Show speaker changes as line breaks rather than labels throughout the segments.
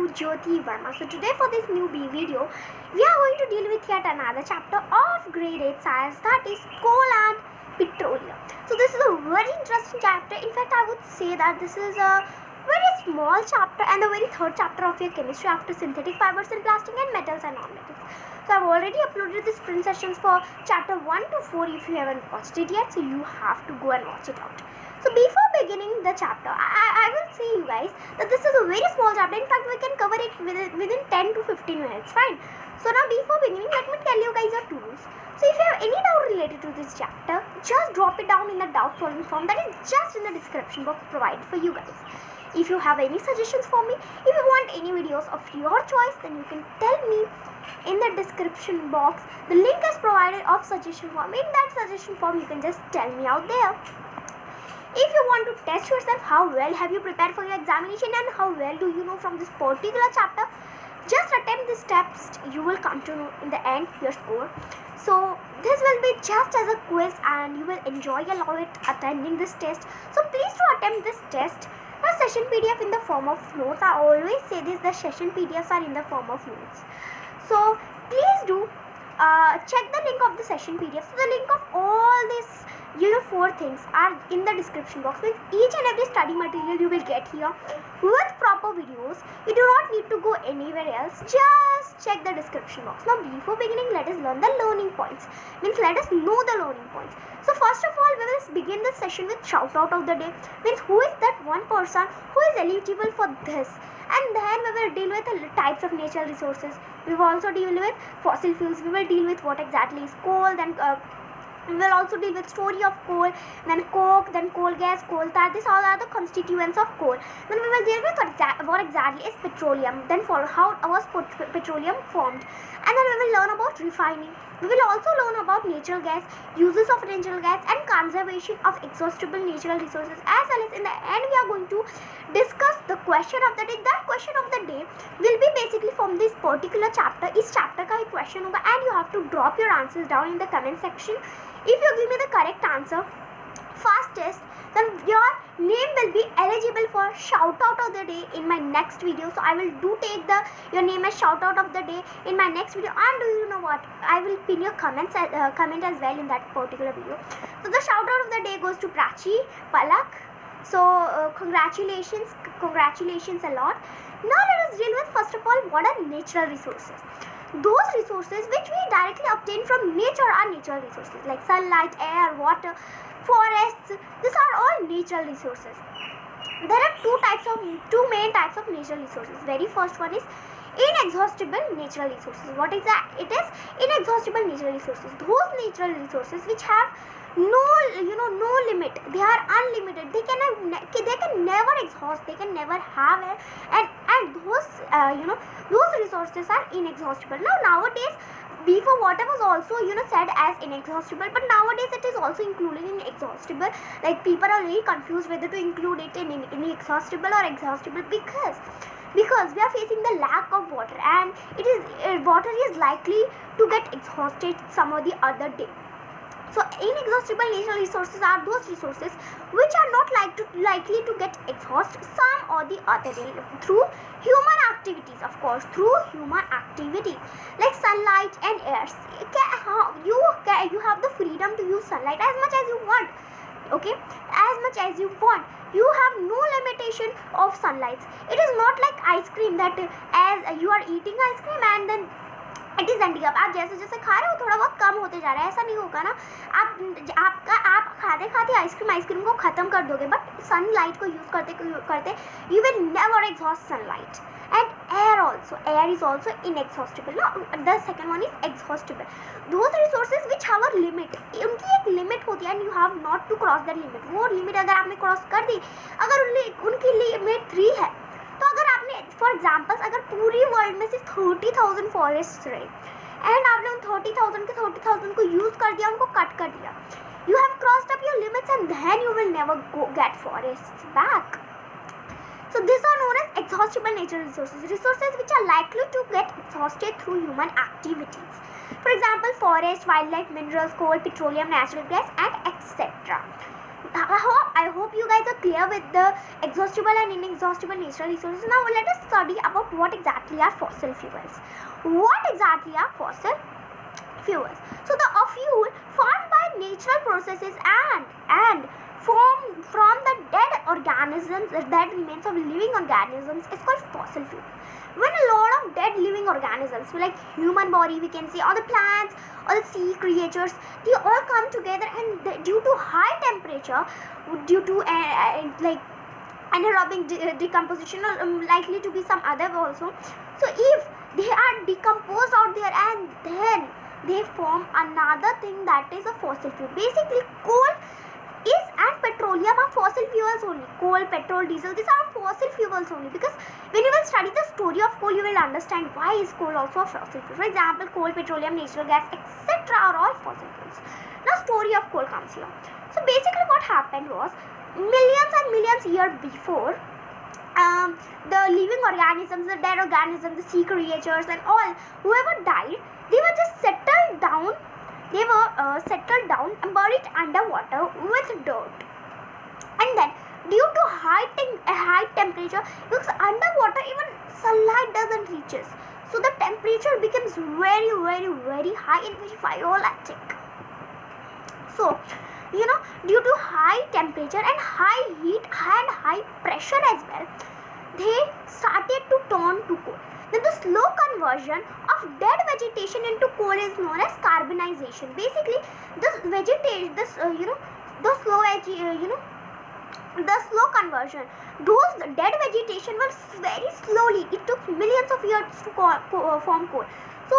Jyoti Verma. So today for this new B video, we are going to deal with yet another chapter of grade 8 science, that is coal and petroleum. So this is a very interesting chapter. In fact, I would say that this is a very small chapter and the very third chapter of your chemistry after synthetic fibers and plastic and metals and non-metals. So I've already uploaded the sprint sessions for chapter 1 to 4 if you haven't watched it yet, so you have to go and watch it out. So before beginning the chapter, I will say you guys that this is a very small chapter. In fact, we can cover it within 10 to 15 minutes, fine. So now before beginning, let me tell you guys your tools. So if you have any doubt related to this chapter, just drop it down in the doubt solving form that is just in the description box provided for you guys. If you have any suggestions for me, if you want any videos of your choice, then you can tell me in the description box. The link is provided of suggestion form. In that suggestion form, you can just tell me out there. If you want to test yourself, how well have you prepared for your examination and how well do you know from this particular chapter, just attempt this test. You will come to know in the end your score. So this will be just as a quiz and you will enjoy a lot attending this test. So please do attempt this test. A session PDF in the form of notes. I always say this, the session PDFs are in the form of notes. So please do check the link of the session PDF. So the link of all these 4 things are in the description box. With each and every study material you will get here with proper videos. You do not need to go anywhere else. Just check the description box. Now before beginning, let us learn the learning points. Means let us know the learning points. So first of all, we will begin the session with shout out of the day. Means who is that one person who is eligible for this. And then we will deal with the types of natural resources. We will also deal with fossil fuels. We will deal with what exactly is coal, then we will also deal with story of coal, then coke, then coal gas, coal tar. These all are the constituents of coal. Then we will deal with what exactly is petroleum, then for how was petroleum formed, and then we will learn about refining. We will also learn about natural gas, uses of natural gas, and conservation of exhaustible natural resources. As well as in the end, we are going to discuss the question of the day. That question of the day will be basically from this particular chapter. Is chapter ka ek question hoga, and you have to drop your answers down in the comment section. If you give me the correct answer fastest, then your name will be eligible for shout out of the day in my next video. So I will do take your name as shout out of the day in my next video. And do you know what, I will pin your comment as well in that particular video. So the shout out of the day goes to Prachi Palak. So congratulations a lot. Now let us deal with first of all what are natural resources. Those resources which we directly obtain from nature are natural resources like sunlight, air, water, forests. These are all natural resources. There are two main types of natural resources. Very first one is inexhaustible natural resources. What is that? It is inexhaustible natural resources. Those natural resources which have no limit. They are unlimited. They can never exhaust. They can never have it. And those those resources are inexhaustible. Now nowadays, before water was also said as inexhaustible, but nowadays it is also included in exhaustible. Like people are very confused whether to include it in inexhaustible or exhaustible because we are facing the lack of water, and water is likely to get exhausted some or the other day. So inexhaustible natural resources are those resources which are not likely to get exhausted some or the other day through human activities, of course, through human activities like sunlight and air. You have the freedom to use sunlight as much as you want. Okay, as much as you want. You have no limitation of sunlight. It is not like ice cream that as you are eating ice cream and then it is ending up. आप जैसे जैसे खा रहे हो थोड़ा बहुत कम होते जा रहा है, ऐसा नहीं होगा ना. आप खाते खाते आइसक्रीम को ख़त्म कर दोगे, बट सनलाइट को यूज़ करते you will never exhaust sunlight. And air is also inexhaustible. The second one is exhaustible. Those resources which have a limit. उनकी एक लिमिट होती है and you have not to cross that limit. वो limit अगर आपने cross कर दी, अगर उनकी लिमिट 3 है, तो अगर आपने फॉर एग्जाम्पल्स अगर पूरी वर्ल्ड में सिर्फ 30,000 फॉरेस्ट रहे एंड आपने उन 30,000 को यूज़ कर दिया, उनको कट कर दिया, you have crossed up your limits and then you will never get forest back. So these are known as exhaustible natural resources. Resources which are likely to get exhausted through human activities. For example, forest, wildlife, minerals, coal, petroleum, natural gas, and etc. I hope you guys are clear with the exhaustible and inexhaustible natural resources. Now let us study about what exactly are fossil fuels. What exactly are fossil fuels? So a fuel formed by natural processes and formed from the dead organisms, the dead remains of living organisms, is called fossil fuel. When a lot of dead living organisms, like human body we can say, or the plants or the sea creatures, they all come together, and due to high temperature, due to like anaerobic decomposition, or likely to be some other also, so if they are decomposed out there, and then they form another thing, that is a fossil fuel. Basically coal is and petroleum are fossil fuels only. Coal, petrol, diesel, these are fossil fuels only, because when you will study the story of coal, you will understand why is coal also a fossil fuel. For example, coal, petroleum, natural gas, etc. are all fossil fuels. Now story of coal comes here. So basically what happened was, millions and millions years before, the living organisms, the dead organisms, the sea creatures and all, whoever died, they were just settled down. They were settled down and buried underwater with dirt. And then due to high temperature, because underwater even sunlight doesn't reaches, so the temperature becomes very very very high and very violatic. So due to high temperature and high heat and high pressure as well, they started to turn to coal. Then the slow conversion of dead vegetation into coal is known as carbonization. Basically, this vegetation, the slow conversion, those dead vegetation was very slowly. It took millions of years to form coal. So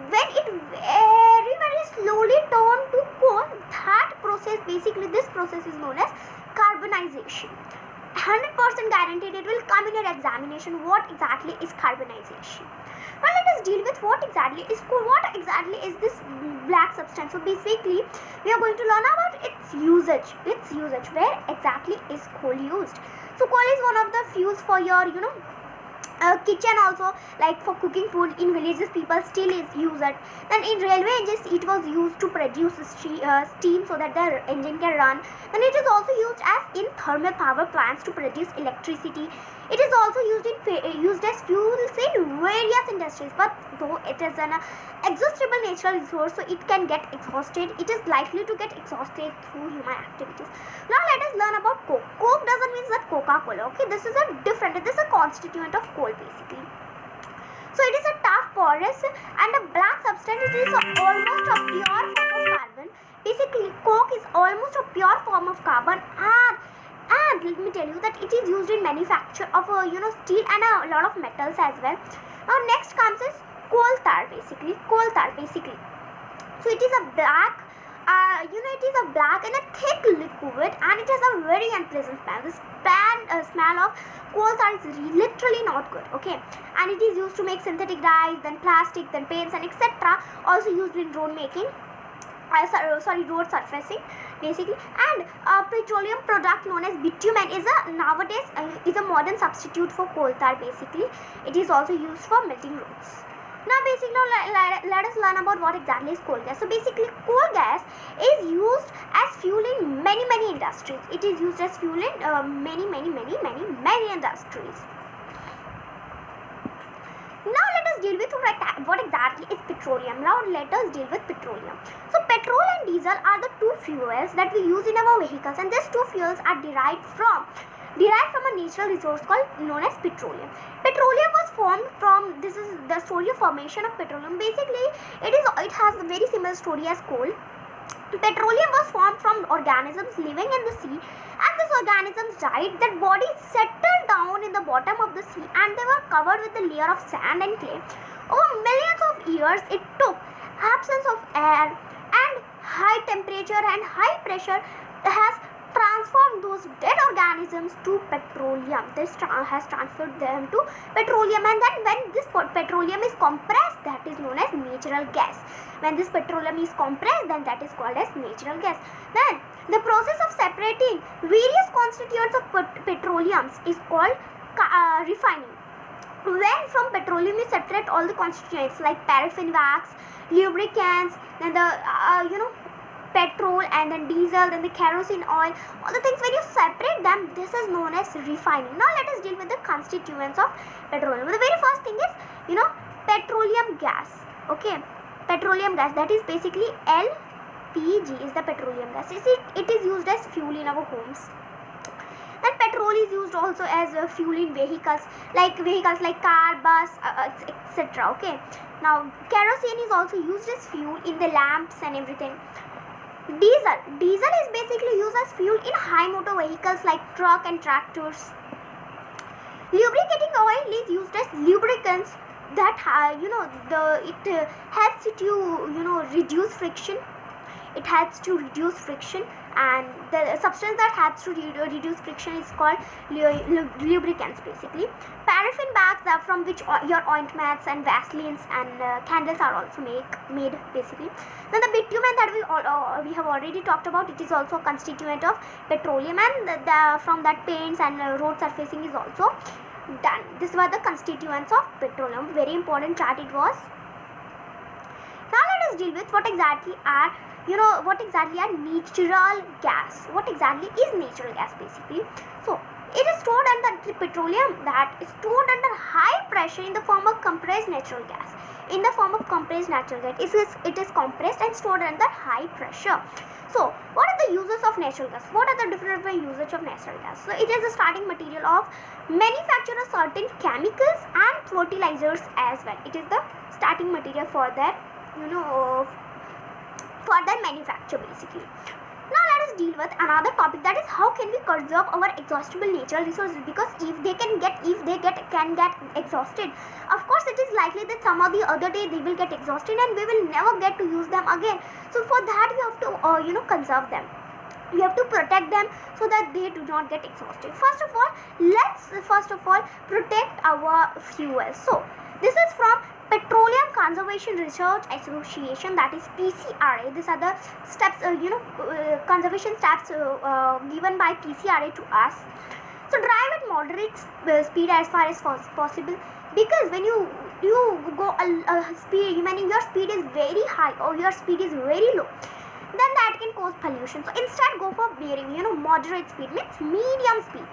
when it very very slowly turned to coal, that process, basically this process is known as carbonization. 100% guaranteed it will come in your examination. What exactly is carbonization? Now let us deal with what exactly is coal. What exactly is this black substance? So basically we are going to learn about its usage. Where exactly is coal used? So coal is one of the fuels for your kitchen also, like for cooking food. In villages people still use it. Then in railway engines it was used to produce steam so that the engine can run. Then it is also used in thermal power plants to produce electricity. It is also used as fuels in various industries, but though it is an exhaustible natural resource, so it can get exhausted. It is likely to get exhausted through human activities. Now let us learn about coke. Coke doesn't mean that Coca-Cola. Okay, this is a constituent of coal basically. So it is a tough, porous and a black substance. It is almost a pure form of carbon. Basically coke is almost a pure form of carbon, and let me tell you that it is used in manufacture of steel and a lot of metals as well. Now next comes is coal tar basically. So it is a black it is a black and a thick liquid, and it has a very unpleasant smell. The smell of coal tar is literally not good. Okay, and it is used to make synthetic dyes, then plastic, then paints and etc. Also used in road making. Road surfacing basically. And a petroleum product known as bitumen is a modern substitute for coal tar basically. It is also used for melting roads. Now basically let us learn about what exactly is coal gas. So basically coal gas is used as fuel in many industries. It is used as fuel in many industries. Now let us deal with what exactly is petroleum. Now let us deal with petroleum. So petrol and diesel are the two fuels that we use in our vehicles, and these two fuels are derived from a natural resource known as petroleum. Petroleum was formed from, this is the story of formation of petroleum. Basically it has a very similar story as coal. Petroleum was formed from organisms living in the sea. As these organisms died, their bodies settled down in the bottom of the sea, and they were covered with a layer of sand and clay. Over millions of years, it took absence of air and high temperature and high pressure has transformed those dead organisms to petroleum. This has transferred them to petroleum, and then when this petroleum is compressed, that is known as natural gas. When this petroleum is compressed, then that is called as natural gas. Then the process of separating various constituents of petroleums is called refining. When from petroleum you separate all the constituents like paraffin wax, lubricants, then the petrol and then diesel, then the kerosene oil, all the things, when you separate them, this is known as refining. Now let us deal with the constituents of petroleum. The very first thing is, petroleum gas. Okay, petroleum gas, that is basically LPG is the petroleum gas. It is used as fuel in our homes. Then petrol is used also as a fuel in vehicles like car, bus, etc. Okay. Now kerosene is also used as fuel in the lamps and everything. Diesel is basically used as fuel in high motor vehicles like truck and tractors. Lubricating oil is used as lubricants that it helps to reduce friction. It helps to reduce friction, and the substance that helps to reduce friction is called lubricants basically. Paraffin bags are from which your ointments and vaselines and candles are also made basically. Then the bitumen that we have already talked about, it is also a constituent of petroleum, and from that paints and road surfacing is also done. These were the constituents of petroleum. Very important chart it was. Now let us deal with what exactly are natural gas. What exactly is natural gas basically? So it is stored under the petroleum that is stored under high pressure in the form of compressed natural gas. In the form of compressed natural gas, it is compressed and stored under high pressure. So what are the uses of natural gas? What are the different usage of natural gas? So it is the starting material of manufacture of certain chemicals and fertilizers as well. It is the starting material for their manufacture basically. Now let us deal with another topic, that is how can we conserve our exhaustible natural resources, because if they can get exhausted, of course it is likely that some of the other day they will get exhausted and we will never get to use them again. So for that we have to conserve them. We have to protect them so that they do not get exhausted. Let's protect our fuel. So this is from Petroleum Conservation Research Association, that is PCRA. These are the steps, conservation steps given by PCRA to us. So drive at moderate speed as far as possible, because when you go speed, meaning your speed is very high or your speed is very low, then that can cause pollution. So instead go for very moderate speed, means medium speed.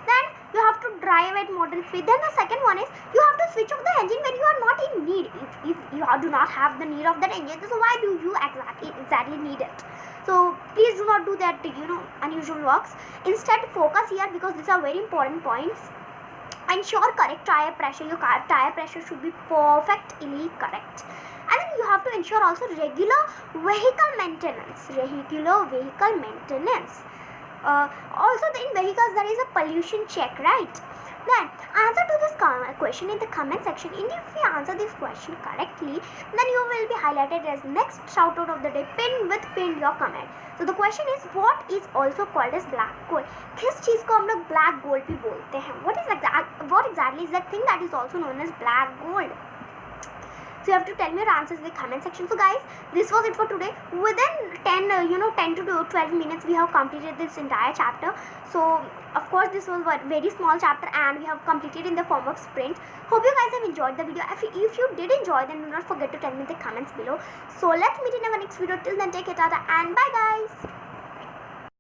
Then you have to drive at moderate speed. Then the second one is you have to switch off the engine when you are not in need. If you do not have the need of that engine, so why do you exactly need it? So please do not do that unusual works. Instead focus here, because these are very important points. Ensure correct tire pressure. Your car tire pressure should be perfectly correct. And then you have to ensure also regular vehicle maintenance. Also in vehicles there is a pollution check, right? Then answer to this question in the comment section. And if you answer this question correctly, then you will be highlighted as next shout out of the day, pinned your comment. So the question is, what is also called as black gold? किस चीज को हम लोग black gold भी बोलते हैं? What exactly is that thing that is also known as black gold? So you have to tell me your answers in the comment section. So guys, this was it for today. Within 10 to 12 minutes we have completed this entire chapter. So of course this was a very small chapter and we have completed in the form of sprint. Hope you guys have enjoyed the video. If you did enjoy, then do not forget to tell me in the comments below. So let's meet in our next video. Till then, take care, tata, and bye guys.